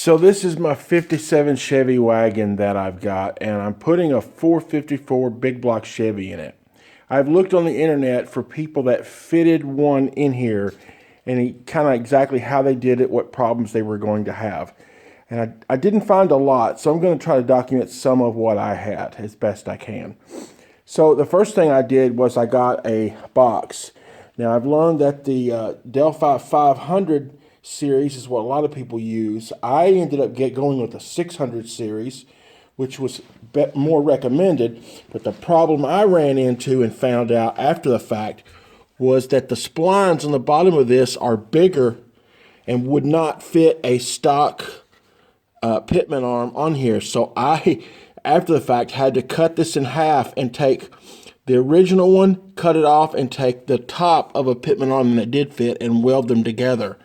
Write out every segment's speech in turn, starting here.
So this is my 57 Chevy wagon that I've got, and I'm putting a 454 big block Chevy in it. I've looked on the internet for people that fitted one in here and kind of exactly how they did it, what problems they were going to have. And I didn't find a lot, so I'm going to try to document some of what I had as best I can. So the first thing I did was I got a box. Now I've learned that the Delphi 500 series is what a lot of people use. I ended up going with the 600 series, which was more recommended. But the problem I ran into and found out after the fact was that the splines on the bottom of this are bigger and would not fit a stock pitman arm on here. So I, after the fact, had to cut this in half and take the original one, cut it off, and take the top of a pitman arm that did fit and weld them together.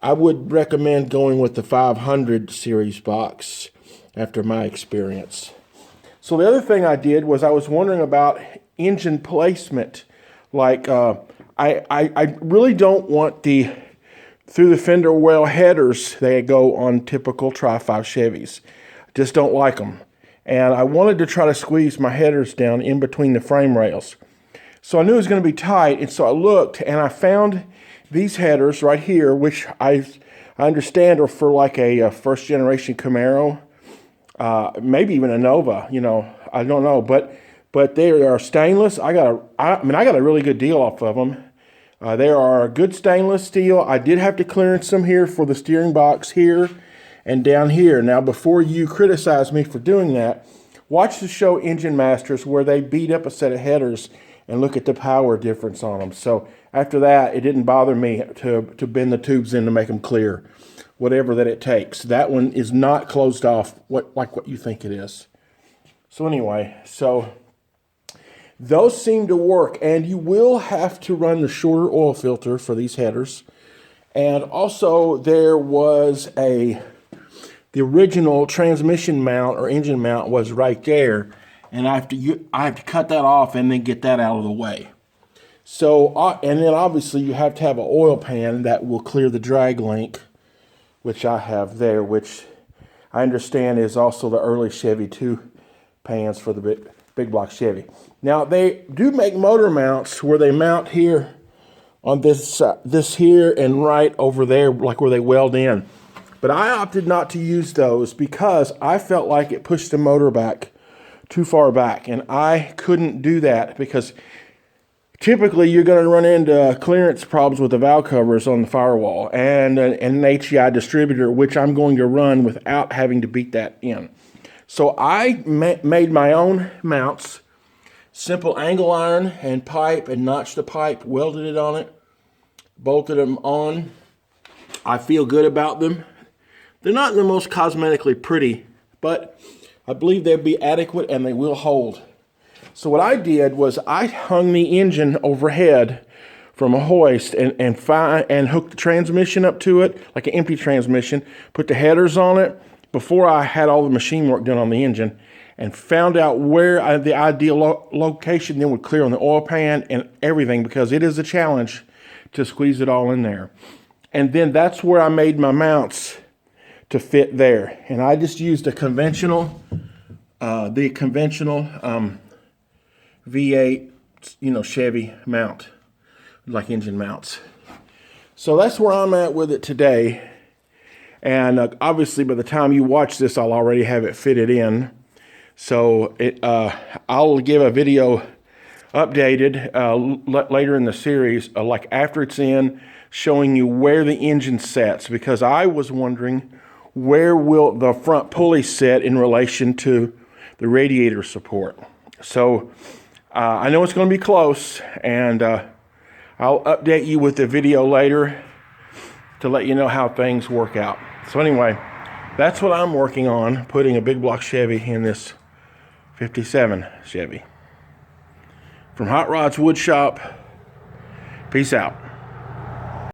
I would recommend going with the 500 series box after my experience. So the other thing I did was I was wondering about engine placement. Like I really don't want the through the fender well headers that go on typical Tri-5 Chevys. Just don't like them. And I wanted to try to squeeze my headers down in between the frame rails. So I knew it was going to be tight, and so I looked and I found these headers right here, which I understand are for like a first generation Camaro, maybe even a Nova, you know, I don't know, but they are stainless. I got a really good deal off of them. They are a good stainless steel. I did have to clearance them here for the steering box here and down here. Now, before you criticize me for doing that, watch the show Engine Masters where they beat up a set of headers and look at the power difference on them. So after that, it didn't bother me to bend the tubes in to make them clear, whatever that it takes. That one is not closed off like what you think it is. So anyway, so those seem to work, and you will have to run the shorter oil filter for these headers. And also there was the original transmission mount or engine mount was right there, and I have to cut that off and then get that out of the way. So, and then obviously you have to have an oil pan that will clear the drag link, which I have there, which I understand is also the early Chevy 2 pans for the big block Chevy. Now, they do make motor mounts where they mount here on this here and right over there, like where they weld in. But I opted not to use those because I felt like it pushed the motor back too far back, and I couldn't do that because typically you're going to run into clearance problems with the valve covers on the firewall and an HEI distributor, which I'm going to run without having to beat that in. So I made my own mounts, simple angle iron and pipe, and notched the pipe, welded it on it, bolted them on. I feel good about them. They're not the most cosmetically pretty, but I believe they'll be adequate and they will hold. So what I did was I hung the engine overhead from a hoist and hooked the transmission up to it, like an empty transmission, put the headers on it before I had all the machine work done on the engine, and found out where the ideal location then would clear on the oil pan and everything, because it is a challenge to squeeze it all in there. And then that's where I made my mounts to fit there. And I just used a conventional, V8, Chevy mount, like engine mounts. So that's where I'm at with it today. And obviously by the time you watch this, I'll already have it fitted in. So I'll give a video updated later in the series, like after it's in, showing you where the engine sets, because I was wondering where will the front pulley set in relation to the radiator support. So I know it's going to be close, and I'll update you with the video later to let you know how things work out. So anyway, that's what I'm working on, putting a big block Chevy in this 57 Chevy. From Hot Rod's Wood Shop, peace out.